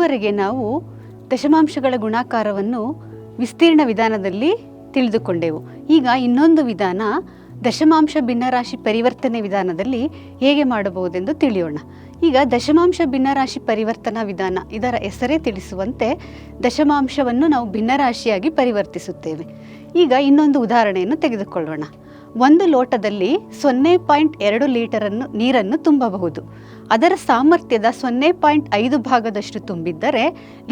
ಇದುವರೆಗೆ ನಾವು ದಶಮಾಂಶಗಳ ಗುಣಾಕಾರವನ್ನು ವಿಸ್ತೀರ್ಣ ವಿಧಾನದಲ್ಲಿ ತಿಳಿದುಕೊಂಡೆವು. ಈಗ ಇನ್ನೊಂದು ವಿಧಾನ ದಶಮಾಂಶ ಭಿನ್ನರಾಶಿ ಪರಿವರ್ತನೆ ವಿಧಾನದಲ್ಲಿ ಹೇಗೆ ಮಾಡಬಹುದೆಂದು ತಿಳಿಯೋಣ. ಈಗ ದಶಮಾಂಶ ಭಿನ್ನರಾಶಿ ಪರಿವರ್ತನಾ ವಿಧಾನ, ಇದರ ಹೆಸರೇ ತಿಳಿಸುವಂತೆ ದಶಮಾಂಶವನ್ನು ನಾವು ಭಿನ್ನರಾಶಿಯಾಗಿ ಪರಿವರ್ತಿಸುತ್ತೇವೆ. ಈಗ ಇನ್ನೊಂದು ಉದಾಹರಣೆಯನ್ನು ತೆಗೆದುಕೊಳ್ಳೋಣ. ಒಂದು ಲೋಟದಲ್ಲಿ 0.2 ಲೀಟರನ್ನು ನೀರನ್ನು ತುಂಬಬಹುದು. ಅದರ ಸಾಮರ್ಥ್ಯದ 0.5 ಭಾಗದಷ್ಟು ತುಂಬಿದ್ದರೆ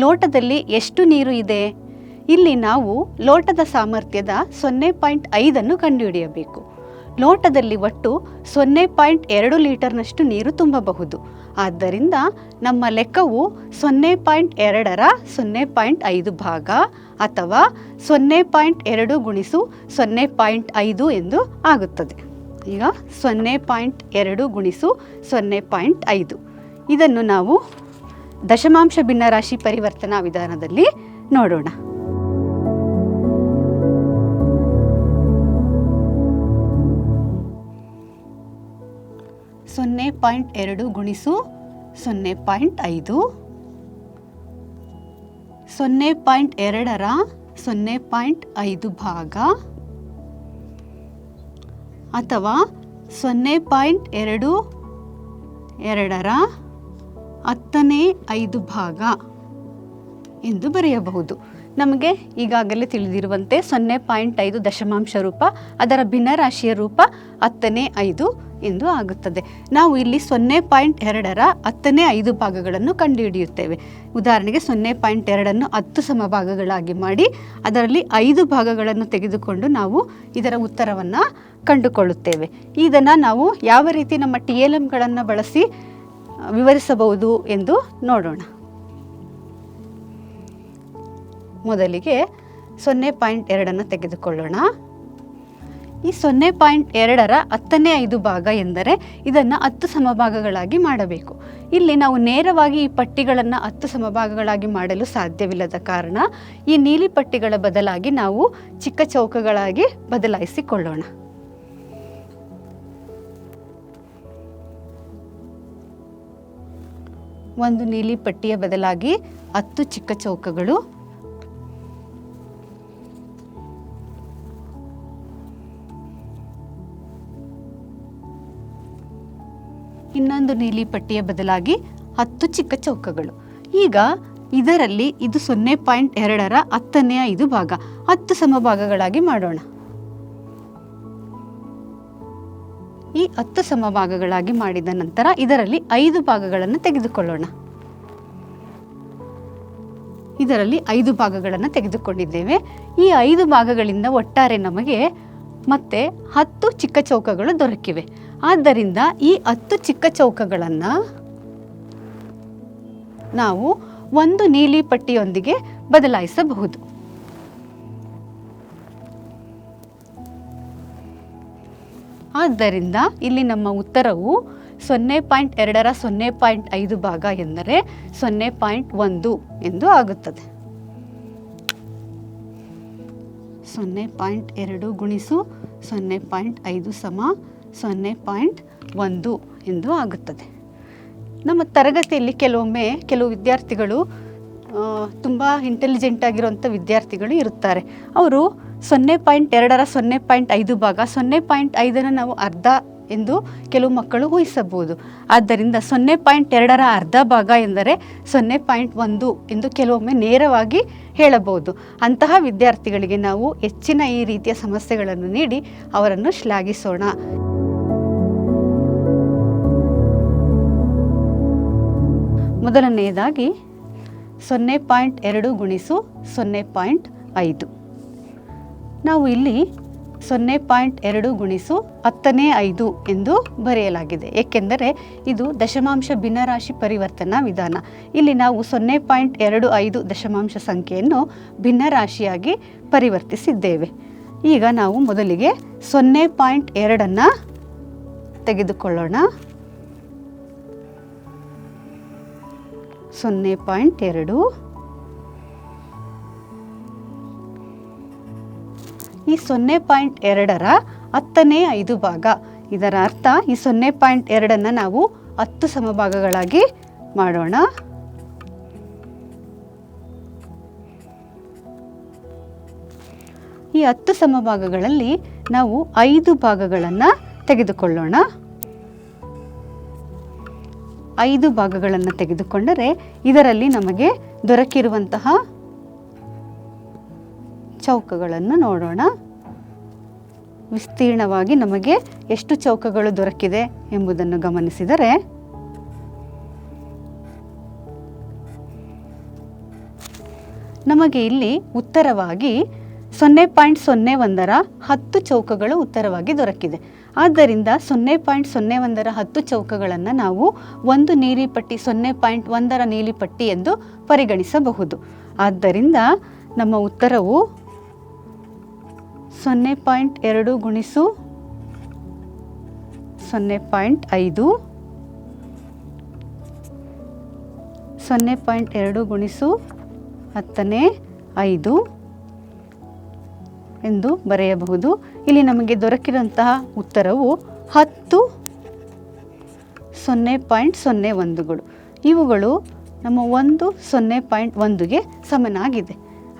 ಲೋಟದಲ್ಲಿ ಎಷ್ಟು ನೀರು ಇದೆ? ಇಲ್ಲಿ ನಾವು ಲೋಟದ ಸಾಮರ್ಥ್ಯದ 0.5 ಕಂಡುಹಿಡಿಯಬೇಕು. ಲೋಟದಲ್ಲಿ ಒಟ್ಟು 0.2 ಲೀಟರ್ನಷ್ಟು ನೀರು ತುಂಬಬಹುದು. ಆದ್ದರಿಂದ ನಮ್ಮ ಲೆಕ್ಕವು 0.2ರ 0.5 ಭಾಗ ಅಥವಾ 0.2 ಗುಣಿಸು 0.5 ಎಂದು ಆಗುತ್ತದೆ. ಈಗ 0.2 ಗುಣಿಸು 0.5 ಇದನ್ನು ನಾವು ದಶಮಾಂಶ ಭಿನ್ನರಾಶಿ ಪರಿವರ್ತನಾ ವಿಧಾನದಲ್ಲಿ ನೋಡೋಣ. ಸೊನ್ನೆ 0.2 ಗುಣಿಸು 0.5 0.2ರ 0.5 ಭಾಗ ಅಥವಾ 0.22ರ 10ನೇ ಭಾಗ ಎಂದು ಬರೆಯಬಹುದು. ನಮಗೆ ಈಗಾಗಲೇ ತಿಳಿದಿರುವಂತೆ 0.5 ದಶಮಾಂಶ ರೂಪ, ಅದರ ಭಿನ್ನರಾಶಿಯ ರೂಪ 10⁵ ಎಂದು ಆಗುತ್ತದೆ. ನಾವು ಇಲ್ಲಿ 0.2ರ 10⁵ ಭಾಗಗಳನ್ನು ಕಂಡುಹಿಡಿಯುತ್ತೇವೆ. ಉದಾಹರಣೆಗೆ 0.2 10 ಸಮಭಾಗಗಳಾಗಿ ಮಾಡಿ ಅದರಲ್ಲಿ 5 ಭಾಗಗಳನ್ನು ತೆಗೆದುಕೊಂಡು ನಾವು ಇದರ ಉತ್ತರವನ್ನು ಕಂಡುಕೊಳ್ಳುತ್ತೇವೆ. ಇದನ್ನು ನಾವು ಯಾವ ರೀತಿ ನಮ್ಮ TLMಗಳನ್ನು ಬಳಸಿ ವಿವರಿಸಬಹುದು ಎಂದು ನೋಡೋಣ. ಮೊದಲಿಗೆ 0.2 ತೆಗೆದುಕೊಳ್ಳೋಣ. ಈ 0.2ರ 10⁵ ಭಾಗ ಎಂದರೆ ಇದನ್ನು 10 ಸಮಭಾಗಗಳಾಗಿ ಮಾಡಬೇಕು. ಇಲ್ಲಿ ನಾವು ನೇರವಾಗಿ ಈ ಪಟ್ಟಿಗಳನ್ನು 10 ಸಮಭಾಗಗಳಾಗಿ ಮಾಡಲು ಸಾಧ್ಯವಿಲ್ಲದ ಕಾರಣ ಈ ನೀಲಿ ಪಟ್ಟಿಗಳ ಬದಲಾಗಿ ನಾವು ಚಿಕ್ಕ ಚೌಕಗಳಾಗಿ ಬದಲಾಯಿಸಿಕೊಳ್ಳೋಣ. ಒಂದು ನೀಲಿ ಪಟ್ಟಿಯ ಬದಲಾಗಿ 10 ಚಿಕ್ಕ ಚೌಕಗಳು, ಇನ್ನೊಂದು ನೀಲಿ ಪಟ್ಟಿಯ ಬದಲಾಗಿ 10 ಚಿಕ್ಕ ಚೌಕಗಳು. ಈಗ ಇದರಲ್ಲಿ ಇದು 0.2ರ 10⁵ ಭಾಗ 10 ಸಮಭಾಗಗಳಾಗಿ ಮಾಡೋಣ. ಈ 10 ಸಮಭಾಗಗಳಾಗಿ ಮಾಡಿದ ನಂತರ ಇದರಲ್ಲಿ 5 ಭಾಗಗಳನ್ನು ತೆಗೆದುಕೊಳ್ಳೋಣ. ಇದರಲ್ಲಿ 5 ಭಾಗಗಳನ್ನು ತೆಗೆದುಕೊಂಡಿದ್ದೇವೆ. ಈ 5 ಭಾಗಗಳಿಂದ ಒಟ್ಟಾರೆ ನಮಗೆ ಮತ್ತೆ 10 ಚಿಕ್ಕ ಚೌಕಗಳು ದೊರಕಿವೆ. ಆದ್ದರಿಂದ ಈ 10 ಚಿಕ್ಕ ಚೌಕಗಳನ್ನು ನಾವು ಒಂದು ನೀಲಿ ಪಟ್ಟಿಯೊಂದಿಗೆ ಬದಲಾಯಿಸಬಹುದು. ಆದ್ದರಿಂದ ಇಲ್ಲಿ ನಮ್ಮ ಉತ್ತರವು 0.2ರ 0.5 ಭಾಗ ಎಂದರೆ 0.1 ಎಂದು ಆಗುತ್ತದೆ. 0.2 ಗುಣಿಸು 0.5 ಸಮ 0.1 ಎಂದು ಆಗುತ್ತದೆ. ನಮ್ಮ ತರಗತಿಯಲ್ಲಿ ಕೆಲವು ವಿದ್ಯಾರ್ಥಿಗಳು ತುಂಬ ಇಂಟೆಲಿಜೆಂಟ್ ಆಗಿರುವಂಥ ವಿದ್ಯಾರ್ಥಿಗಳು ಇರುತ್ತಾರೆ. ಅವರು 0.2ರ 0.5 ಭಾಗ 0.5 ನಾವು ಅರ್ಧ ಎಂದು ಕೆಲವು ಮಕ್ಕಳು ಊಹಿಸಬಹುದು. ಆದ್ದರಿಂದ 0.2ರ ಅರ್ಧ ಭಾಗ ಎಂದರೆ 0.1 ಎಂದು ಕೆಲವೊಮ್ಮೆ ನೇರವಾಗಿ ಹೇಳಬಹುದು. ಅಂತಹ ವಿದ್ಯಾರ್ಥಿಗಳಿಗೆ ನಾವು ಹೆಚ್ಚಿನ ಈ ರೀತಿಯ ಸಮಸ್ಯೆಗಳನ್ನು ನೀಡಿ ಅವರನ್ನು ಶ್ಲಾಘಿಸೋಣ. ಮೊದಲನೆಯದಾಗಿ 0.2 ಗುಣಿಸು 0.5. ನಾವು ಇಲ್ಲಿ 0.2 ಗುಣಿಸು 10⁵ ಎಂದು ಬರೆಯಲಾಗಿದೆ. ಏಕೆಂದರೆ ಇದು ದಶಮಾಂಶ ಭಿನ್ನರಾಶಿ ಪರಿವರ್ತನಾ ವಿಧಾನ. ಇಲ್ಲಿ ನಾವು 0.25 ದಶಮಾಂಶ ಸಂಖ್ಯೆಯನ್ನು ಭಿನ್ನರಾಶಿಯಾಗಿ ಪರಿವರ್ತಿಸಿದ್ದೇವೆ. ಈಗ ನಾವು ಮೊದಲಿಗೆ 0.2 ತೆಗೆದುಕೊಳ್ಳೋಣ. 0.2 ಈ 0.2ರ 10⁵ ಭಾಗ. ಇದರ ಅರ್ಥ ಈ 0.2 ನಾವು 10 ಸಮಭಾಗಗಳಾಗಿ ಮಾಡೋಣ. ಈ 10 ಸಮಭಾಗಗಳಲ್ಲಿ ನಾವು 5 ಭಾಗಗಳನ್ನು ತೆಗೆದುಕೊಳ್ಳೋಣ. 5 ಭಾಗಗಳನ್ನು ತೆಗೆದುಕೊಂಡರೆ ಇದರಲ್ಲಿ ನಮಗೆ ದೊರಕಿರುವಂತಹ ಚೌಕಗಳನ್ನು ನೋಡೋಣ. ವಿಸ್ತೀರ್ಣವಾಗಿ ನಮಗೆ ಎಷ್ಟು ಚೌಕಗಳು ದೊರಕಿದೆ ಎಂಬುದನ್ನು ಗಮನಿಸಿದರೆ ನಮಗೆ ಇಲ್ಲಿ ಉತ್ತರವಾಗಿ 0.01ರ 10 ಚೌಕಗಳು ಉತ್ತರವಾಗಿ ದೊರಕಿದೆ. ಆದ್ದರಿಂದ 0.01ರ 10 ಚೌಕಗಳನ್ನು ನಾವು ಒಂದು ನೀಲಿ ಪಟ್ಟಿ 0.1ರ ನೀಲಿ ಪಟ್ಟಿ ಎಂದು ಪರಿಗಣಿಸಬಹುದು. ಆದ್ದರಿಂದ ನಮ್ಮ ಉತ್ತರವು 0.2 ಗುಣಿಸು 0.5 0.2 ಗುಣಿಸು 10⁵ ಎಂದು ಬರೆಯಬಹುದು. ಇಲ್ಲಿ ನಮಗೆ ದೊರಕಿದಂತಹ ಉತ್ತರವು 10 0.01ಗಳು. ಇವುಗಳು ನಮ್ಮ 1 0.1ಗೆ ಸಮನಾಗಿದೆ.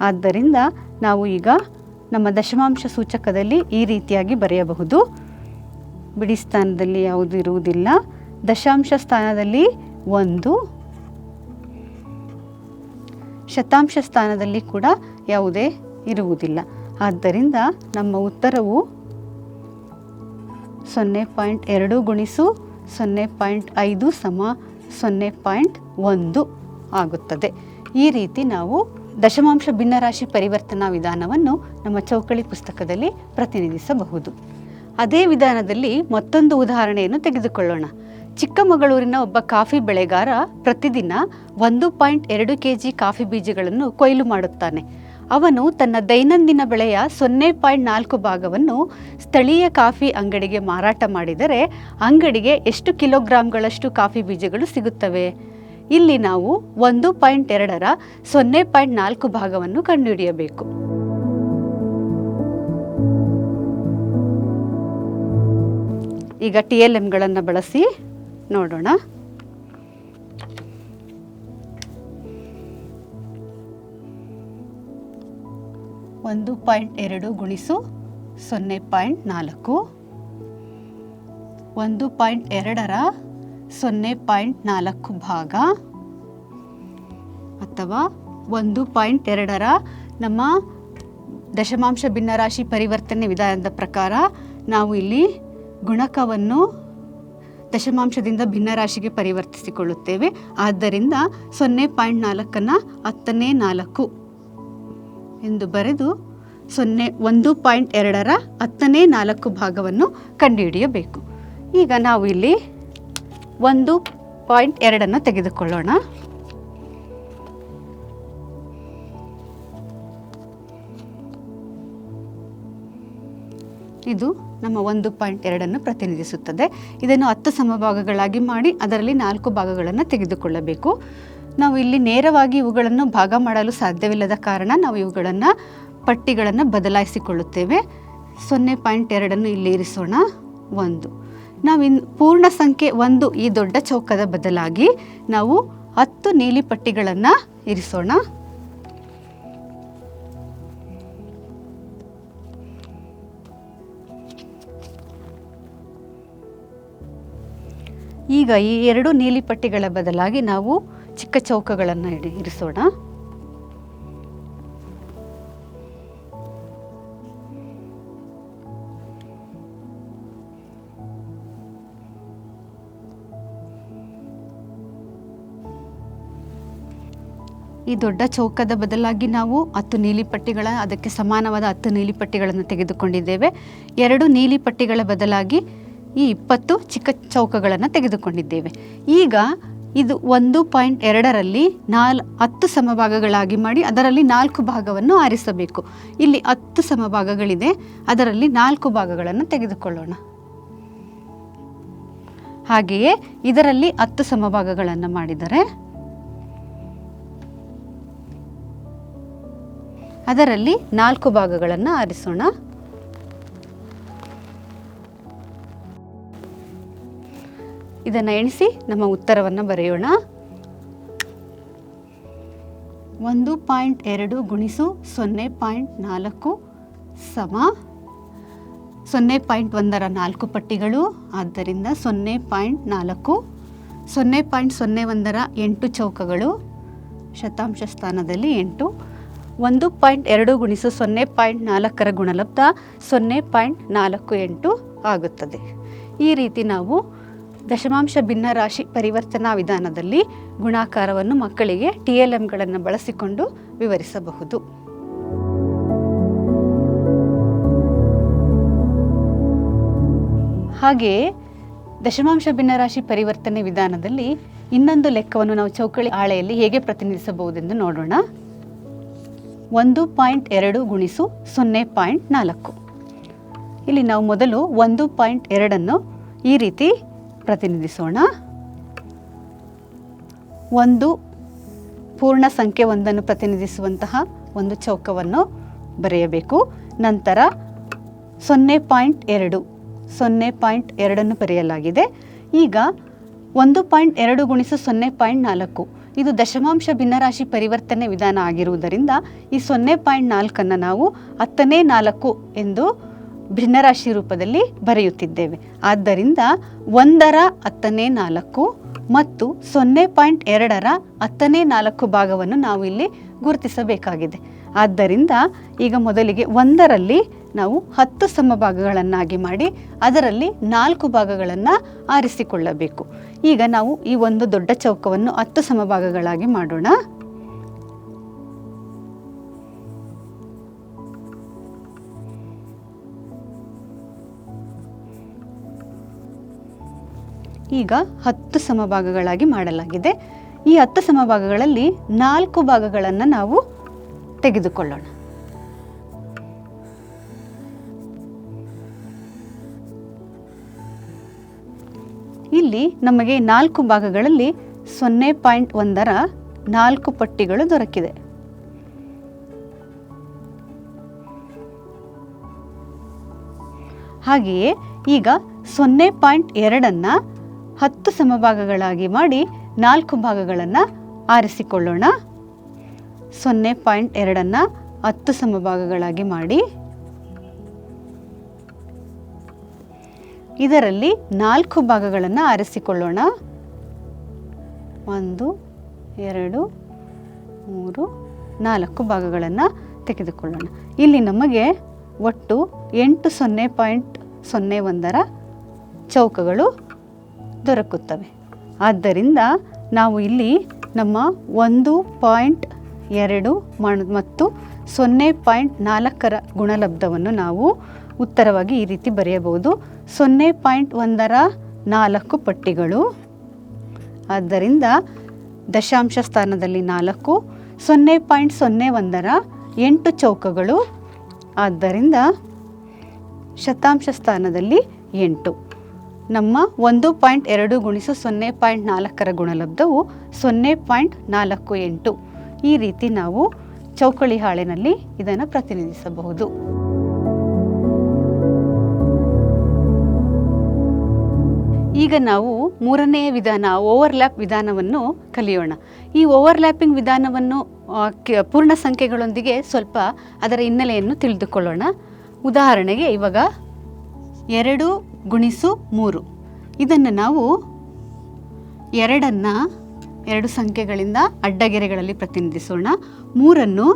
ಆದ್ದರಿಂದ ನಾವು ಈಗ ನಮ್ಮ ದಶಮಾಂಶ ಸೂಚಕದಲ್ಲಿ ಈ ರೀತಿಯಾಗಿ ಬರೆಯಬಹುದು. ಬಿಡಿ ಸ್ಥಾನದಲ್ಲಿ ಯಾವುದು ಇರುವುದಿಲ್ಲ. ದಶಾಂಶ ಸ್ಥಾನದಲ್ಲಿ 1, ಶತಾಂಶ ಸ್ಥಾನದಲ್ಲಿ ಕೂಡ ಯಾವುದೇ ಇರುವುದಿಲ್ಲ. ಆದ್ದರಿಂದ ನಮ್ಮ ಉತ್ತರವು 0.2 ಗುಣಿಸು 0.5 ಸಮ 0.1 ಆಗುತ್ತದೆ. ಈ ರೀತಿ ನಾವು ದಶಮಾಂಶ ಭಿನ್ನರಾಶಿ ಪರಿವರ್ತನಾ ವಿಧಾನವನ್ನು ನಮ್ಮ ಚೌಕಳಿ ಪುಸ್ತಕದಲ್ಲಿ ಪ್ರತಿನಿಧಿಸಬಹುದು. ಅದೇ ವಿಧಾನದಲ್ಲಿ ಮತ್ತೊಂದು ಉದಾಹರಣೆಯನ್ನು ತೆಗೆದುಕೊಳ್ಳೋಣ. ಚಿಕ್ಕಮಗಳೂರಿನ ಒಬ್ಬ ಕಾಫಿ ಬೆಳೆಗಾರ ಪ್ರತಿದಿನ 1.2 kg ಕಾಫಿ ಬೀಜಗಳನ್ನು ಕೊಯ್ಲು ಮಾಡುತ್ತಾನೆ. ಅವನು ತನ್ನ ದೈನಂದಿನ ಬೆಳೆಯ 0.4 ಭಾಗವನ್ನು ಸ್ಥಳೀಯ ಕಾಫಿ ಅಂಗಡಿಗೆ ಮಾರಾಟ ಮಾಡಿದರೆ ಅಂಗಡಿಗೆ ಎಷ್ಟು ಕಿಲೋಗ್ರಾಂಗಳಷ್ಟು ಕಾಫಿ ಬೀಜಗಳು ಸಿಗುತ್ತವೆ? ಇಲ್ಲಿ ನಾವು 1.2ರ 0.4 ಭಾಗವನ್ನು ಕಂಡುಹಿಡಿಯಬೇಕು. ಈಗ TLMಗಳನ್ನು ಬಳಸಿ ನೋಡೋಣ. ಒಂದು 1.2 ಗುಣಿಸು 0.4 1.2ರ 0.4 ಭಾಗ ಅಥವಾ 1.2ರ ನಮ್ಮ ದಶಮಾಂಶ ಭಿನ್ನರಾಶಿ ಪರಿವರ್ತನೆ ವಿಧಾನದ ಪ್ರಕಾರ ನಾವು ಇಲ್ಲಿ ಗುಣಕವನ್ನು ದಶಮಾಂಶದಿಂದ ಭಿನ್ನರಾಶಿಗೆ ಪರಿವರ್ತಿಸಿಕೊಳ್ಳುತ್ತೇವೆ. ಆದ್ದರಿಂದ 0.4ನ್ನು 10⁴ ಎಂದು ಬರೆದು 1.2ರ 10⁴ ಭಾಗವನ್ನು ಕಂಡುಹಿಡಿಯಬೇಕು. ಈಗ ನಾವು ಇಲ್ಲಿ 1.2ನ್ನು ತೆಗೆದುಕೊಳ್ಳೋಣ. ಇದು ನಮ್ಮ 1.2ನ್ನು ಪ್ರತಿನಿಧಿಸುತ್ತದೆ. ಇದನ್ನು 10 ಸಮಭಾಗಗಳಾಗಿ ಮಾಡಿ ಅದರಲ್ಲಿ 4 ಭಾಗಗಳನ್ನು ತೆಗೆದುಕೊಳ್ಳಬೇಕು. ನಾವು ಇಲ್ಲಿ ನೇರವಾಗಿ ಇವುಗಳನ್ನು ಭಾಗ ಮಾಡಲು ಸಾಧ್ಯವಿಲ್ಲದ ಕಾರಣ ನಾವು ಇವುಗಳನ್ನು ಪಟ್ಟಿಗಳನ್ನು ಬದಲಾಯಿಸಿಕೊಳ್ಳುತ್ತೇವೆ. 0.2ನ್ನು ಇಲ್ಲಿ ಇರಿಸೋಣ 1. ನಾವು ಪೂರ್ಣ ಸಂಖ್ಯೆ 1 ಈ ದೊಡ್ಡ ಚೌಕದ ಬದಲಾಗಿ ನಾವು 10 ನೀಲಿ ಪಟ್ಟಿಗಳನ್ನು ಇರಿಸೋಣ. ಈಗ ಈ 2 ನೀಲಿ ಪಟ್ಟಿಗಳ ಬದಲಾಗಿ ನಾವು ಚಿಕ್ಕ ಚೌಕಗಳನ್ನು ಇರಿಸೋಣ. ಈ ದೊಡ್ಡ ಚೌಕದ ಬದಲಾಗಿ ನಾವು 10 ನೀಲಿ ಪಟ್ಟಿಗಳ ಅದಕ್ಕೆ ಸಮಾನವಾದ 10 ನೀಲಿ ಪಟ್ಟಿಗಳನ್ನು ತೆಗೆದುಕೊಂಡಿದ್ದೇವೆ. 2 ನೀಲಿ ಪಟ್ಟಿಗಳ ಬದಲಾಗಿ ಈ 20 ಚಿಕ್ಕ ಚೌಕಗಳನ್ನು ತೆಗೆದುಕೊಂಡಿದ್ದೇವೆ. ಈಗ ಇದು 1.2ರಲ್ಲಿ 10 ಸಮಭಾಗಗಳಾಗಿ ಮಾಡಿ ಅದರಲ್ಲಿ 4 ಭಾಗವನ್ನು ಆರಿಸಬೇಕು. ಇಲ್ಲಿ 10 ಸಮಭಾಗಗಳಿದೆ, ಅದರಲ್ಲಿ 4 ಭಾಗಗಳನ್ನು ತೆಗೆದುಕೊಳ್ಳೋಣ. ಹಾಗೆಯೇ ಇದರಲ್ಲಿ 10 ಸಮಭಾಗಗಳನ್ನು ಮಾಡಿದರೆ ಅದರಲ್ಲಿ 4 ಭಾಗಗಳನ್ನು ಆರಿಸೋಣ. ಇದನ್ನು ಎಣಿಸಿ ನಮ್ಮ ಉತ್ತರವನ್ನು ಬರೆಯೋಣ. 1.2 ಗುಣಿಸು 0.4 ಸಮ 0.1ರ 4 ಪಟ್ಟಿಗಳು, ಆದ್ದರಿಂದ 0.4. 0.01ರ 8 ಚೌಕಗಳು, ಶತಾಂಶ ಸ್ಥಾನದಲ್ಲಿ 8. 1.2 ಗುಣಿಸು 0.4ರ ಗುಣಲಬ್ಧ 0.48 ಆಗುತ್ತದೆ. ಈ ರೀತಿ ನಾವು ದಶಮಾಂಶ ಭಿನ್ನರಾಶಿ ಪರಿವರ್ತನಾ ವಿಧಾನದಲ್ಲಿ ಗುಣಾಕಾರವನ್ನು ಮಕ್ಕಳಿಗೆ TLMಗಳನ್ನು ಬಳಸಿಕೊಂಡು ವಿವರಿಸಬಹುದು. ಹಾಗೆಯೇ ದಶಮಾಂಶ ಭಿನ್ನರಾಶಿ ಪರಿವರ್ತನೆ ವಿಧಾನದಲ್ಲಿ ಇನ್ನೊಂದು ಲೆಕ್ಕವನ್ನು ನಾವು ಚೌಕಳಿ ಹಾಳೆಯಲ್ಲಿ ಹೇಗೆ ಪ್ರತಿನಿಧಿಸಬಹುದೆಂದು ನೋಡೋಣ. 1.2 ಗುಣಿಸು 0.4. ಇಲ್ಲಿ ನಾವು ಮೊದಲು 1.2 ಈ ರೀತಿ ಪ್ರತಿನಿಧಿಸೋಣ. ಒಂದು ಪೂರ್ಣ ಸಂಖ್ಯೆ 1 ಪ್ರತಿನಿಧಿಸುವಂತಹ ಒಂದು ಚೌಕವನ್ನು ಬರೆಯಬೇಕು. ನಂತರ 0.2 ಬರೆಯಲಾಗಿದೆ. ಈಗ 1.2 ಗುಣಿಸು 0.4 ಇದು ದಶಮಾಂಶ ಭಿನ್ನರಾಶಿ ಪರಿವರ್ತನೆ ವಿಧಾನ ಆಗಿರುವುದರಿಂದ ಈ 0.4 ನಾವು 4 ಎಂದು ಭಿನ್ನರಾಶಿ ರೂಪದಲ್ಲಿ ಬರೆಯುತ್ತಿದ್ದೇವೆ. ಆದ್ದರಿಂದ 1ರ 4 ಮತ್ತು 0.2ರ 4 ಭಾಗವನ್ನು ನಾವು ಇಲ್ಲಿ ಗುರುತಿಸಬೇಕಾಗಿದೆ. ಆದ್ದರಿಂದ ಈಗ ಮೊದಲಿಗೆ 1ರಲ್ಲಿ ನಾವು 10 ಸಮಭಾಗಗಳನ್ನಾಗಿ ಮಾಡಿ ಅದರಲ್ಲಿ 4 ಭಾಗಗಳನ್ನು ಆರಿಸಿಕೊಳ್ಳಬೇಕು. ಈಗ ನಾವು ಈ ಒಂದು ದೊಡ್ಡ ಚೌಕವನ್ನು 10 ಸಮಭಾಗಗಳಾಗಿ ಮಾಡೋಣ. ಈಗ 10 ಸಮಭಾಗಗಳಾಗಿ ಮಾಡಲಾಗಿದೆ. ಈ 10 ಸಮಭಾಗಗಳಲ್ಲಿ 4 ಭಾಗಗಳನ್ನು ನಾವು ತೆಗೆದುಕೊಳ್ಳೋಣ. ಇಲ್ಲಿ ನಮಗೆ 4 ಭಾಗಗಳಲ್ಲಿ 0.1ರ 4 ಪಟ್ಟಿಗಳು ದೊರಕಿದೆ. ಹಾಗೆಯೇ ಈಗ 0.2ನ್ನು 10 ಸಮಭಾಗಗಳಾಗಿ ಮಾಡಿ 4 ಭಾಗಗಳನ್ನು ಆರಿಸಿಕೊಳ್ಳೋಣ. 0.2ನ್ನು 10 ಸಮಭಾಗಗಳಾಗಿ ಮಾಡಿ ಇದರಲ್ಲಿ 4 ಭಾಗಗಳನ್ನು ಆರಿಸಿಕೊಳ್ಳೋಣ. 1, 2, 3, 4 ಭಾಗಗಳನ್ನು ತೆಗೆದುಕೊಳ್ಳೋಣ. ಇಲ್ಲಿ ನಮಗೆ ಒಟ್ಟು 8 0.01ರ ಚೌಕಗಳು ದೊರಕುತ್ತವೆ. ಆದ್ದರಿಂದ ನಾವು ಇಲ್ಲಿ ನಮ್ಮ 1.2 ಮತ್ತು 0.4ರ ಗುಣಲಬ್ಧವನ್ನು ನಾವು ಉತ್ತರವಾಗಿ ಈ ರೀತಿ ಬರೆಯಬಹುದು. 0.1ರ 4 ಪಟ್ಟಿಗಳು, ಆದ್ದರಿಂದ ದಶಾಂಶ ಸ್ಥಾನದಲ್ಲಿ 4. 0.01ರ 8 ಚೌಕಗಳು, ಆದ್ದರಿಂದ ಶತಾಂಶ ಸ್ಥಾನದಲ್ಲಿ 8. ನಮ್ಮ 1.2 ಗುಣಿಸು 0.4ರ ಗುಣಲಬ್ಧವು 0.48. ಈ ರೀತಿ ನಾವು ಚೌಕಳಿ ಹಾಳೆನಲ್ಲಿ ಇದನ್ನು ಪ್ರತಿನಿಧಿಸಬಹುದು. ಈಗ ನಾವು ಮೂರನೆಯ ವಿಧಾನ ಓವರ್ಲ್ಯಾಪ್ ವಿಧಾನವನ್ನು ಕಲಿಯೋಣ. ಈ ಓವರ್ಲ್ಯಾಪಿಂಗ್ ವಿಧಾನವನ್ನು ಪೂರ್ಣ ಸಂಖ್ಯೆಗಳೊಂದಿಗೆ ಸ್ವಲ್ಪ ಅದರ ಹಿನ್ನೆಲೆಯನ್ನು ತಿಳಿದುಕೊಳ್ಳೋಣ. ಉದಾಹರಣೆಗೆ ಇವಾಗ 2 ಗುಣಿಸು 3 ಇದನ್ನು ನಾವು 2ನ್ನು 2 ಸಂಖ್ಯೆಗಳಿಂದ ಅಡ್ಡಗೆರೆಗಳಲ್ಲಿ ಪ್ರತಿನಿಧಿಸೋಣ. 3ನ್ನು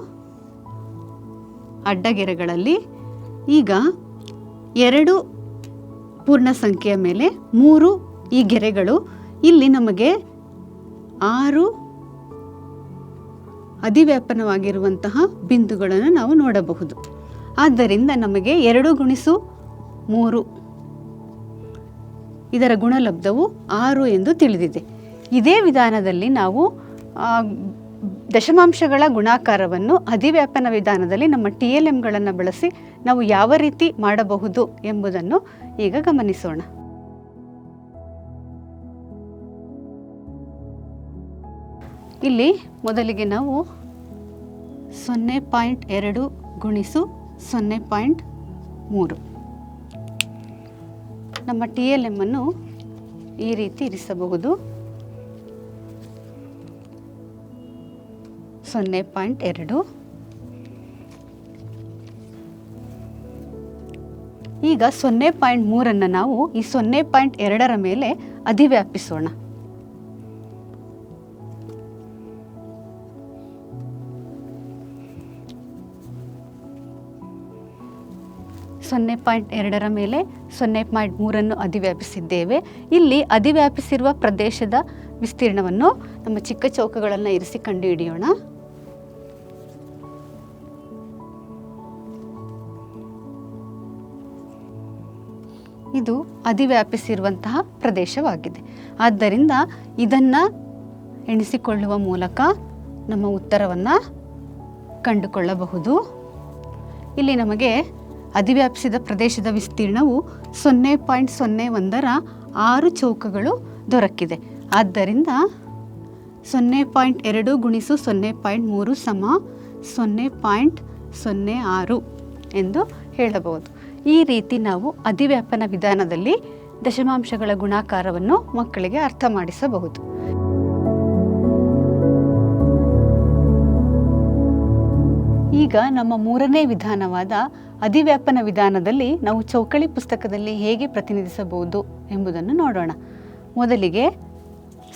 ಅಡ್ಡಗೆರೆಗಳಲ್ಲಿ. ಈಗ 2 ಪೂರ್ಣ ಸಂಖ್ಯೆಯ ಮೇಲೆ 3 ಈ ಗೆರೆಗಳು. ಇಲ್ಲಿ ನಮಗೆ 6 ಅಧಿವ್ಯಾಪನವಾಗಿರುವಂತಹ ಬಿಂದುಗಳನ್ನು ನಾವು ನೋಡಬಹುದು. ಆದ್ದರಿಂದ ನಮಗೆ 2 ಗುಣಿಸು 3 ಇದರ ಗುಣಲಬ್ಧವು 6 ಎಂದು ತಿಳಿದಿದೆ. ಇದೇ ವಿಧಾನದಲ್ಲಿ ನಾವು ದಶಮಾಂಶಗಳ ಗುಣಾಕಾರವನ್ನು ಅಧಿವ್ಯಾಪನ ವಿಧಾನದಲ್ಲಿ ನಮ್ಮ TLMಗಳನ್ನು ಬಳಸಿ ನಾವು ಯಾವ ರೀತಿ ಮಾಡಬಹುದು ಎಂಬುದನ್ನು ಈಗ ಗಮನಿಸೋಣ. ಇಲ್ಲಿ ಮೊದಲಿಗೆ ನಾವು 0.2 ಗುಣಿಸು 0.3 ನಮ್ಮ TLM ಅನ್ನು ಈ ರೀತಿ ಇರಿಸಬಹುದು. 0.2 ಈಗ 0.3 ನಾವು ಈ 0.2 ಮೇಲೆ ಅಧಿವ್ಯಾಪಿಸೋಣ. ಸೊನ್ನೆ ಪಾಯಿಂಟ್ 2 ಮೇಲೆ 0.3 ಅಧಿವ್ಯಾಪಿಸಿದ್ದೇವೆ. ಇಲ್ಲಿ ಅಧಿವ್ಯಾಪಿಸಿರುವ ಪ್ರದೇಶದ ವಿಸ್ತೀರ್ಣವನ್ನು ನಮ್ಮ ಚಿಕ್ಕ ಚೌಕಗಳನ್ನು ಇರಿಸಿ ಕಂಡುಹಿಡಿಯೋಣ. ಇದು ಅಧಿವ್ಯಾಪಿಸಿರುವಂತಹ ಪ್ರದೇಶವಾಗಿದೆ. ಆದ್ದರಿಂದ ಇದನ್ನು ಎಣಿಸಿಕೊಳ್ಳುವ ಮೂಲಕ ನಮ್ಮ ಉತ್ತರವನ್ನು ಕಂಡುಕೊಳ್ಳಬಹುದು. ಇಲ್ಲಿ ನಮಗೆ ಅಧಿವ್ಯಾಪಿಸಿದ ಪ್ರದೇಶದ ವಿಸ್ತೀರ್ಣವು 0.01 6 ಚೌಕಗಳು ದೊರಕಿದೆ. ಆದ್ದರಿಂದ 0.2 ಗುಣಿಸು 0.3 ಸಮ 0.06 ಎಂದು ಹೇಳಬಹುದು. ಈ ರೀತಿ ನಾವು ಅಧಿವ್ಯಾಪನ ವಿಧಾನದಲ್ಲಿ ದಶಮಾಂಶಗಳ ಗುಣಾಕಾರವನ್ನು ಮಕ್ಕಳಿಗೆ ಅರ್ಥ ಮಾಡಿಸಬಹುದು. ಈಗ ನಮ್ಮ ಮೂರನೇ ವಿಧಾನವಾದ ಅಧಿವ್ಯಾಪನ ವಿಧಾನದಲ್ಲಿ ನಾವು ಚೌಕಳಿ ಪುಸ್ತಕದಲ್ಲಿ ಹೇಗೆ ಪ್ರತಿನಿಧಿಸಬಹುದು ಎಂಬುದನ್ನು ನೋಡೋಣ. ಮೊದಲಿಗೆ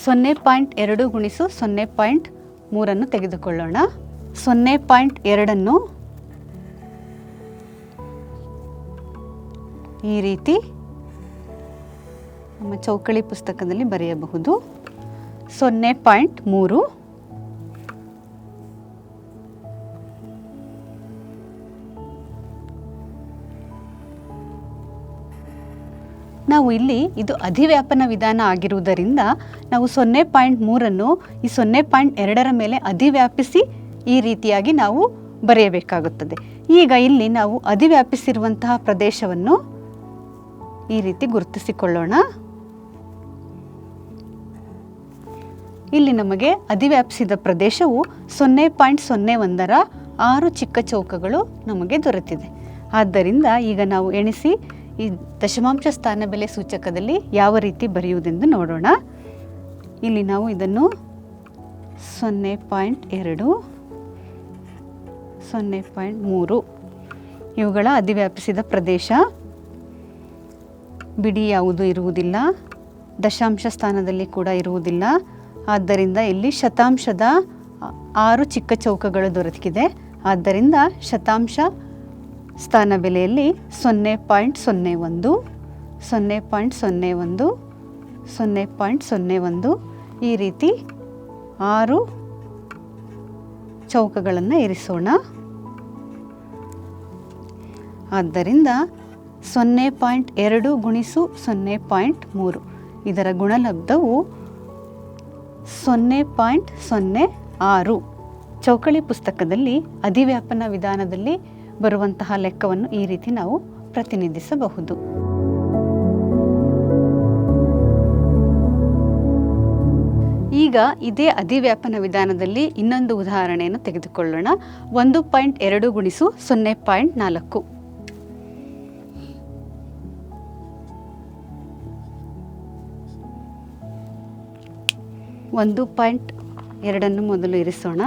0.2 ಗುಣಿಸು 0.3 ತೆಗೆದುಕೊಳ್ಳೋಣ. 0.2 ಈ ರೀತಿ ನಮ್ಮ ಚೌಕಳಿ ಪುಸ್ತಕದಲ್ಲಿ ಬರೆಯಬಹುದು. 0.3 ನಾವು ಇಲ್ಲಿ ಇದು ಅಧಿವ್ಯಾಪನ ವಿಧಾನ ಆಗಿರುವುದರಿಂದ ನಾವು 0.3 ಈ 0.2 ಮೇಲೆ ಅಧಿವ್ಯಾಪಿಸಿ ಈ ರೀತಿಯಾಗಿ ನಾವು ಬರೆಯಬೇಕಾಗುತ್ತದೆ. ಈಗ ಇಲ್ಲಿ ನಾವು ಅಧಿವ್ಯಾಪಿಸಿರುವಂತಹ ಪ್ರದೇಶವನ್ನು ಈ ರೀತಿ ಗುರುತಿಸಿಕೊಳ್ಳೋಣ. ಇಲ್ಲಿ ನಮಗೆ ಅಧಿವ್ಯಾಪಿಸಿದ ಪ್ರದೇಶವು 0.01 6 ಚಿಕ್ಕ ಚೌಕಗಳು ನಮಗೆ ದೊರೆತಿದೆ. ಆದ್ದರಿಂದ ಈಗ ನಾವು ಎಣಿಸಿ ಈ ದಶಮಾಂಶ ಸ್ಥಾನ ಬೆಲೆ ಸೂಚಕದಲ್ಲಿ ಯಾವ ರೀತಿ ಬರೆಯುವುದೆಂದು ನೋಡೋಣ. ಇಲ್ಲಿ ನಾವು ಇದನ್ನು 0.2 0.3 ಇವುಗಳ ಅಧಿವ್ಯಾಪಿಸಿದ ಪ್ರದೇಶ. ಬಿಡಿ ಯಾವುದು ಇರುವುದಿಲ್ಲ, ದಶಾಂಶ ಸ್ಥಾನದಲ್ಲಿ ಕೂಡ ಇರುವುದಿಲ್ಲ. ಆದ್ದರಿಂದ ಇಲ್ಲಿ ಶತಾಂಶದ 6 ಚಿಕ್ಕ ಚೌಕಗಳು ದೊರಕಿದೆ. ಆದ್ದರಿಂದ ಶತಾಂಶ ಸ್ಥಾನ ಬೆಲೆಯಲ್ಲಿ 0.01 0.01 0.01 ಈ ರೀತಿ 6 ಚೌಕಗಳನ್ನು ಇರಿಸೋಣ. ಆದ್ದರಿಂದ 0.2 ಗುಣಿಸು 0.3 ಇದರ ಗುಣಲಬ್ಧವು 0.06. ಚೌಕಳಿ ಪುಸ್ತಕದಲ್ಲಿ ಅಧಿವ್ಯಾಪನ ವಿಧಾನದಲ್ಲಿ ಬರುವಂತಹ ಲೆಕ್ಕವನ್ನು ಈ ರೀತಿ ನಾವು ಪ್ರತಿನಿಧಿಸಬಹುದು. ಈಗ ಇದೇ ಅಧಿವ್ಯಾಪನ ವಿಧಾನದಲ್ಲಿ ಇನ್ನೊಂದು ಉದಾಹರಣೆಯನ್ನು ತೆಗೆದುಕೊಳ್ಳೋಣ. 1.2 ಗುಣಿಸು 0.4 1.2 ಮೊದಲು ಇರಿಸೋಣ.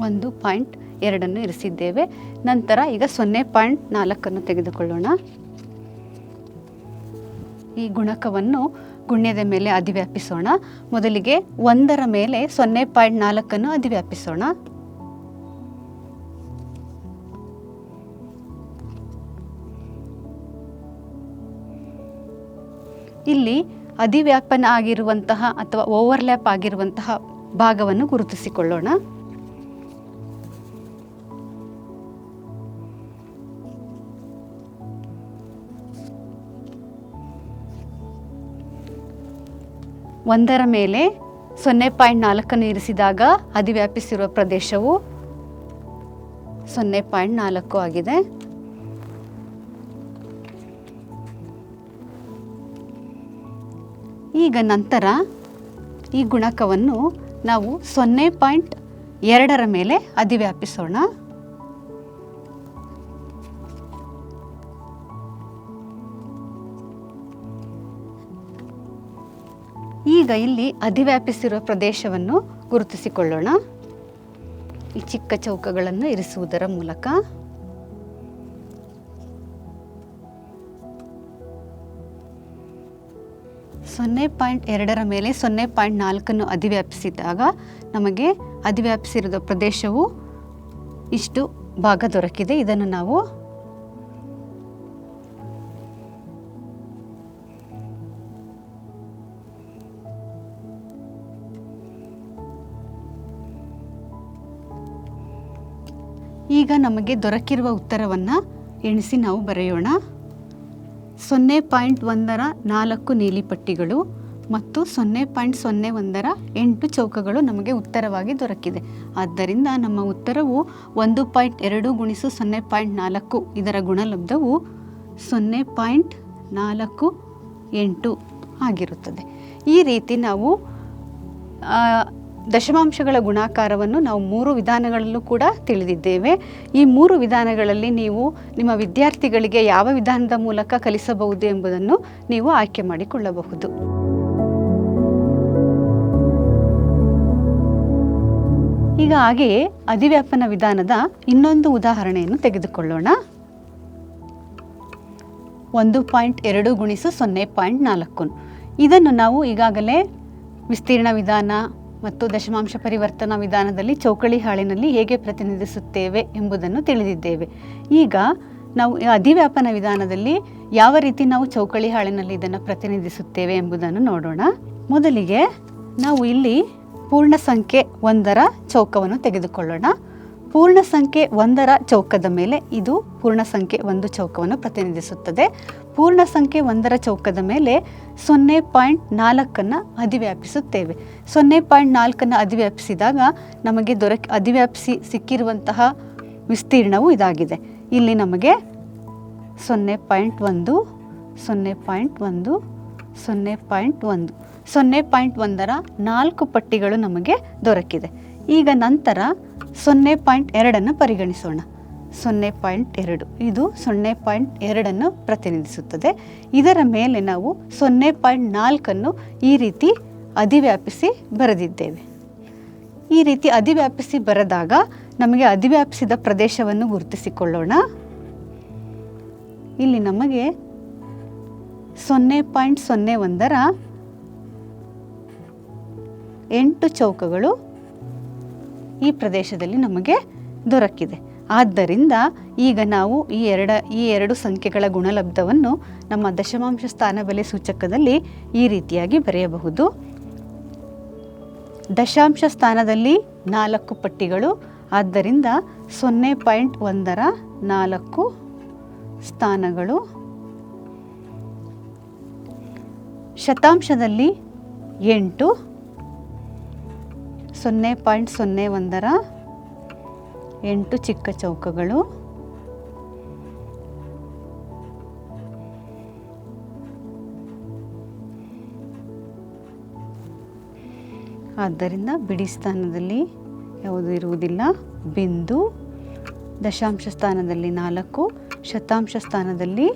ಒಂದು 0.2 ಇರಿಸಿದ್ದೇವೆ. ನಂತರ ಈಗ 0.4 ತೆಗೆದುಕೊಳ್ಳೋಣ. ಈ ಗುಣಕವನ್ನು ಗುಣ್ಯದ ಮೇಲೆ ಅಧಿವ್ಯಾಪಿಸೋಣ. ಮೊದಲಿಗೆ 1 ಮೇಲೆ 0.4 ಅಧಿವ್ಯಾಪಿಸೋಣ. ಇಲ್ಲಿ ಅಧಿವ್ಯಾಪನ ಆಗಿರುವಂತಹ ಅಥವಾ ಓವರ್ಲ್ಯಾಪ್ ಆಗಿರುವಂತಹ ಭಾಗವನ್ನು ಗುರುತಿಸಿಕೊಳ್ಳೋಣ. ಒಂದರ ಮೇಲೆ 0.4 ಇರಿಸಿದಾಗ ಅಧಿವ್ಯಾಪಿಸಿರುವ ಪ್ರದೇಶವು 0.4 ಆಗಿದೆ. ಈಗ ನಂತರ ಈ ಗುಣಕವನ್ನು ನಾವು 0.2 ಮೇಲೆ ಅಧಿವ್ಯಾಪಿಸೋಣ. ಈಗ ಇಲ್ಲಿ ಅಧಿವ್ಯಾಪಿಸಿರುವ ಪ್ರದೇಶವನ್ನು ಗುರುತಿಸಿಕೊಳ್ಳೋಣ. ಈ ಚಿಕ್ಕ ಚೌಕಗಳನ್ನು ಇರಿಸುವುದರ ಮೂಲಕ ಸೊನ್ನೆ ಪಾಯಿಂಟ್ 2ರ ಮೇಲೆ 0.4 ಅಧಿವ್ಯಾಪಿಸಿದಾಗ ನಮಗೆ ಅಧಿವ್ಯಾಪಿಸಿರುವ ಪ್ರದೇಶವು ಇಷ್ಟು ಭಾಗ ದೊರಕಿದೆ. ಇದನ್ನು ನಾವು ಈಗ ನಮಗೆ ದೊರಕಿರುವ ಉತ್ತರವನ್ನು ಎಣಿಸಿ ನಾವು ಬರೆಯೋಣ. 0.1ರ 4 ನೀಲಿ ಪಟ್ಟಿಗಳು ಮತ್ತು 0.01ರ 8 ಚೌಕಗಳು ನಮಗೆ ಉತ್ತರವಾಗಿ ದೊರಕಿದೆ. ಆದ್ದರಿಂದ ನಮ್ಮ ಉತ್ತರವು 1.2 × 0.4 ಇದರ ಗುಣಲಬ್ಧವು 0.48 ಆಗಿರುತ್ತದೆ. ಈ ರೀತಿ ನಾವು ದಶಮಾಂಶಗಳ ಗುಣಾಕಾರವನ್ನು ನಾವು 3 ವಿಧಾನಗಳಲ್ಲೂ ಕೂಡ ತಿಳಿದಿದ್ದೇವೆ. ಈ 3 ವಿಧಾನಗಳಲ್ಲಿ ನೀವು ನಿಮ್ಮ ವಿದ್ಯಾರ್ಥಿಗಳಿಗೆ ಯಾವ ವಿಧಾನದ ಮೂಲಕ ಕಲಿಸಬಹುದು ಎಂಬುದನ್ನು ನೀವು ಆಯ್ಕೆ ಮಾಡಿಕೊಳ್ಳಬಹುದು. ಈಗ ಹಾಗೆಯೇ ಅಧಿವ್ಯಾಪನ ವಿಧಾನದ ಇನ್ನೊಂದು ಉದಾಹರಣೆಯನ್ನು ತೆಗೆದುಕೊಳ್ಳೋಣ. 1.2 × 0.4 ಇದನ್ನು ನಾವು ಈಗಾಗಲೇ ವಿಸ್ತೀರ್ಣ ವಿಧಾನ ಮತ್ತು ದಶಮಾಂಶ ಪರಿವರ್ತನಾ ವಿಧಾನದಲ್ಲಿ ಚೌಕಳಿ ಹಾಳೆನಲ್ಲಿ ಹೇಗೆ ಪ್ರತಿನಿಧಿಸುತ್ತೇವೆ ಎಂಬುದನ್ನು ತಿಳಿದಿದ್ದೇವೆ. ಈಗ ನಾವು ಅಧಿವ್ಯಾಪನ ವಿಧಾನದಲ್ಲಿ ಯಾವ ರೀತಿ ನಾವು ಚೌಕಳಿ ಹಾಳೆನಲ್ಲಿ ಇದನ್ನು ಪ್ರತಿನಿಧಿಸುತ್ತೇವೆ ಎಂಬುದನ್ನು ನೋಡೋಣ. ಮೊದಲಿಗೆ ನಾವು ಇಲ್ಲಿ ಪೂರ್ಣ ಸಂಖ್ಯೆ 1ರ ಚೌಕವನ್ನು ತೆಗೆದುಕೊಳ್ಳೋಣ. ಪೂರ್ಣ ಸಂಖ್ಯೆ 1ರ ಚೌಕದ ಮೇಲೆ ಇದು ಪೂರ್ಣ ಸಂಖ್ಯೆ 1 ಚೌಕವನ್ನು ಪ್ರತಿನಿಧಿಸುತ್ತದೆ. ಪೂರ್ಣ ಸಂಖ್ಯೆ 1ರ ಚೌಕದ ಮೇಲೆ 0.4 ಅಧಿವ್ಯಾಪಿಸುತ್ತೇವೆ. 0.4 ಅಧಿವ್ಯಾಪಿಸಿದಾಗ ನಮಗೆ ಅಧಿವ್ಯಾಪಿಸಿ ಸಿಕ್ಕಿರುವಂತಹ ವಿಸ್ತೀರ್ಣವು ಇದಾಗಿದೆ. ಇಲ್ಲಿ ನಮಗೆ 0.1 0.1 0.1 0.1ರ 4 ಪಟ್ಟಿಗಳು ನಮಗೆ ದೊರಕಿದೆ. ಈಗ ನಂತರ 0.2 ಪರಿಗಣಿಸೋಣ. 0.2 ಇದು 0.2 ಪ್ರತಿನಿಧಿಸುತ್ತದೆ. ಇದರ ಮೇಲೆ ನಾವು 0.4 ಈ ರೀತಿ ಅಧಿವ್ಯಾಪಿಸಿ ಬರೆದಿದ್ದೇವೆ. ಈ ರೀತಿ ಅಧಿವ್ಯಾಪಿಸಿ ಬರೆದಾಗ ನಮಗೆ ಅಧಿವ್ಯಾಪಿಸಿದ ಪ್ರದೇಶವನ್ನು ಗುರುತಿಸಿಕೊಳ್ಳೋಣ. ಇಲ್ಲಿ ನಮಗೆ 0.01ರ 8 ಚೌಕಗಳು ಈ ಪ್ರದೇಶದಲ್ಲಿ ನಮಗೆ ದೊರಕಿದೆ. ಆದ್ದರಿಂದ ಈಗ ನಾವು ಈ ಎರಡು ಸಂಖ್ಯೆಗಳ ಗುಣಲಬ್ಧವನ್ನು ನಮ್ಮ ದಶಮಾಂಶ ಸ್ಥಾನ ಬೆಲೆ ಸೂಚಕದಲ್ಲಿ ಈ ರೀತಿಯಾಗಿ ಬರೆಯಬಹುದು. ದಶಾಂಶ ಸ್ಥಾನದಲ್ಲಿ 4 ಪಟ್ಟಿಗಳು, ಆದ್ದರಿಂದ 0.1ರ 4 ಸ್ಥಾನಗಳು. ಶತಾಂಶದಲ್ಲಿ 8, 0.01ರ 8 ಚಿಕ್ಕ ಚೌಕಗಳು. ಆದ್ದರಿಂದ ಬಿಡಿ ಸ್ಥಾನದಲ್ಲಿ ಯಾವುದು ಇರುವುದಿಲ್ಲ. ಬಿಂದು. ದಶಾಂಶ ಸ್ಥಾನದಲ್ಲಿ 4, ಶತಾಂಶ ಸ್ಥಾನದಲ್ಲಿ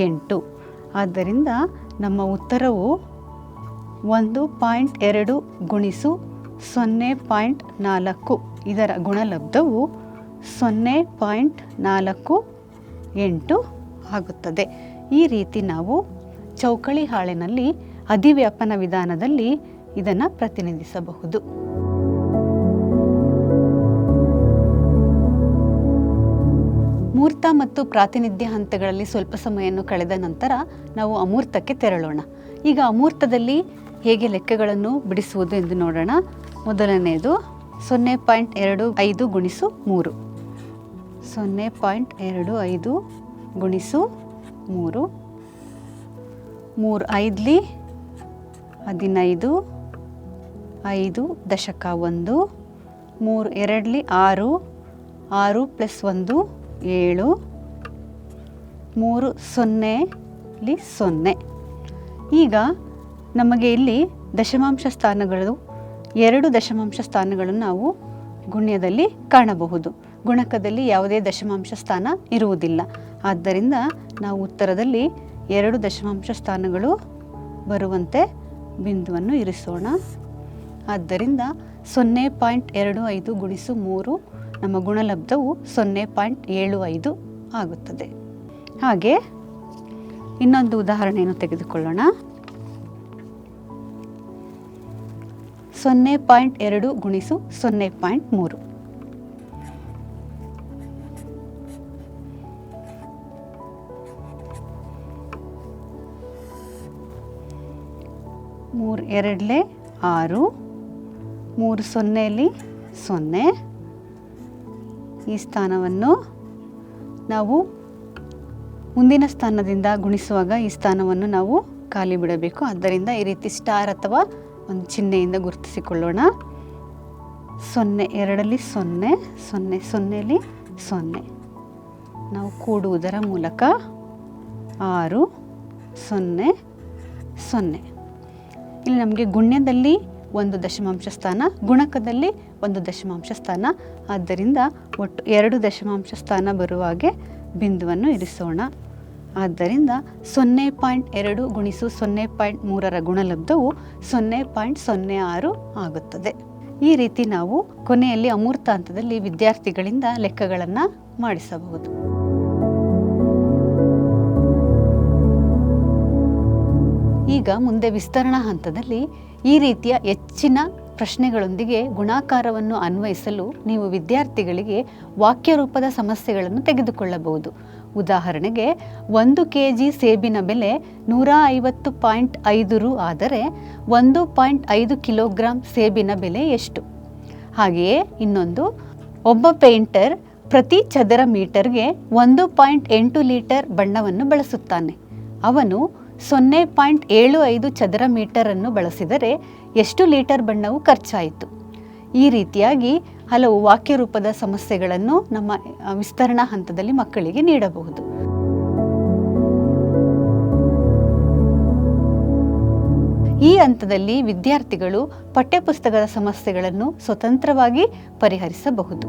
8. ಆದ್ದರಿಂದ ನಮ್ಮ ಉತ್ತರವು 1.2 × 0.4 ಇದರ ಗುಣಲಬ್ಧವು 0.48 ಆಗುತ್ತದೆ. ಈ ರೀತಿ ನಾವು ಚೌಕಳಿ ಹಾಳೆನಲ್ಲಿ ಅಧಿವ್ಯಾಪನ ವಿಧಾನದಲ್ಲಿ ಇದನ್ನು ಪ್ರತಿನಿಧಿಸಬಹುದು. ಮೂರ್ತ ಮತ್ತು ಪ್ರಾತಿನಿಧ್ಯ ಹಂತಗಳಲ್ಲಿ ಸ್ವಲ್ಪ ಸಮಯವನ್ನು ಕಳೆದ ನಂತರ ನಾವು ಅಮೂರ್ತಕ್ಕೆ ತೆರಳೋಣ. ಈಗ ಅಮೂರ್ತದಲ್ಲಿ ಹೇಗೆ ಲೆಕ್ಕಗಳನ್ನು ಬಿಡಿಸುವುದು ಎಂದು ನೋಡೋಣ. ಮೊದಲನೆಯದು 0.25 × 3. 0.25 × 3. 3 5ಲಿ 15, 5 ದಶಕ 1, 3 2ಲಿ 6, 6 + 1 7, 3 0ಲಿ 0. ಈಗ ನಮಗೆ ಇಲ್ಲಿ ದಶಮಾಂಶ ಸ್ಥಾನಗಳು 2 ದಶಮಾಂಶ ಸ್ಥಾನಗಳನ್ನು ನಾವು ಗುಣ್ಯದಲ್ಲಿ ಕಾಣಬಹುದು. ಗುಣಕದಲ್ಲಿ ಯಾವುದೇ ದಶಮಾಂಶ ಸ್ಥಾನ ಇರುವುದಿಲ್ಲ. ಆದ್ದರಿಂದ ನಾವು ಉತ್ತರದಲ್ಲಿ 2 ದಶಮಾಂಶ ಸ್ಥಾನಗಳು ಬರುವಂತೆ ಬಿಂದುವನ್ನು ಇರಿಸೋಣ. ಆದ್ದರಿಂದ 0.25 ಗುಣಿಸು 3 ನಮ್ಮ ಗುಣಲಬ್ಧವು 0.75 ಆಗುತ್ತದೆ. ಹಾಗೆ ಇನ್ನೊಂದು ಉದಾಹರಣೆಯನ್ನು ತೆಗೆದುಕೊಳ್ಳೋಣ. 0.2 ಗುಣಿಸು 0.3. ಮೂರು ಎರಡಲೆ 6, 3 ಸೊನ್ನೆಯಲ್ಲಿ 0. ಈ ಸ್ಥಾನವನ್ನು ನಾವು ಮುಂದಿನ ಸ್ಥಾನದಿಂದ ಗುಣಿಸುವಾಗ ಈ ಸ್ಥಾನವನ್ನು ನಾವು ಖಾಲಿ ಬಿಡಬೇಕು. ಆದ್ದರಿಂದ ಈ ರೀತಿ ಸ್ಟಾರ್ ಅಥವಾ ಒಂದು ಚಿಹ್ನೆಯಿಂದ ಗುರುತಿಸಿಕೊಳ್ಳೋಣ. 0 2ರಲ್ಲಿ 0, 0 0ಯಲ್ಲಿ 0. ನಾವು ಕೂಡುವುದರ ಮೂಲಕ 6 0 0. ಇಲ್ಲಿ ನಮಗೆ ಗುಣ್ಯದಲ್ಲಿ 1 ದಶಮಾಂಶ ಸ್ಥಾನ, ಗುಣಕದಲ್ಲಿ 1 ದಶಮಾಂಶ ಸ್ಥಾನ. ಆದ್ದರಿಂದ ಒಟ್ಟು 2 ದಶಮಾಂಶ ಸ್ಥಾನ ಬರುವ ಹಾಗೆ ಬಿಂದುವನ್ನು ಇರಿಸೋಣ. ಆದ್ದರಿಂದ 0.2 ಗುಣಿಸು 0.3ರ ಗುಣಲಬ್ಧವು 0.06 ಆಗುತ್ತದೆ. ಈ ರೀತಿ ನಾವು ಕೊನೆಯಲ್ಲಿ ಅಮೂರ್ತ ಹಂತದಲ್ಲಿ ವಿದ್ಯಾರ್ಥಿಗಳಿಂದ ಲೆಕ್ಕಗಳನ್ನು ಮಾಡಿಸಬಹುದು. ಈಗ ಮುಂದೆ ವಿಸ್ತರಣಾ ಹಂತದಲ್ಲಿ ಈ ರೀತಿಯ ಹೆಚ್ಚಿನ ಪ್ರಶ್ನೆಗಳೊಂದಿಗೆ ಗುಣಾಕಾರವನ್ನು ಅನ್ವಯಿಸಲು ನೀವು ವಿದ್ಯಾರ್ಥಿಗಳಿಗೆ ವಾಕ್ಯ ರೂಪದ ಸಮಸ್ಯೆಗಳನ್ನು ತೆಗೆದುಕೊಳ್ಳಬಹುದು. ಉದಾಹರಣೆಗೆ 1 kg ಸೇಬಿನ ಬೆಲೆ 150.5 ರು ಆದರೆ 1.5 ಕಿಲೋಗ್ರಾಂ ಸೇಬಿನ ಬೆಲೆ ಎಷ್ಟು? ಹಾಗೆಯೇ ಇನ್ನೊಂದು, ಒಬ್ಬ ಪೇಂಟರ್ ಪ್ರತಿ ಚದರ ಮೀಟರ್ಗೆ 1.8 ಲೀಟರ್ ಬಣ್ಣವನ್ನು ಬಳಸುತ್ತಾನೆ. ಅವನು 0.75 ಚದರ ಮೀಟರನ್ನು ಬಳಸಿದರೆ ಎಷ್ಟು ಲೀಟರ್ ಬಣ್ಣವು ಖರ್ಚಾಯಿತು? ಈ ರೀತಿಯಾಗಿ ಹಲವು ವಾಕ್ಯ ರೂಪದ ಸಮಸ್ಯೆಗಳನ್ನು ನಮ್ಮ ವಿಸ್ತರಣಾ ಹಂತದಲ್ಲಿ ಮಕ್ಕಳಿಗೆ ನೀಡಬಹುದು. ಈ ಹಂತದಲ್ಲಿ ವಿದ್ಯಾರ್ಥಿಗಳು ಪಠ್ಯಪುಸ್ತಕದ ಸಮಸ್ಯೆಗಳನ್ನು ಸ್ವತಂತ್ರವಾಗಿ ಪರಿಹರಿಸಬಹುದು.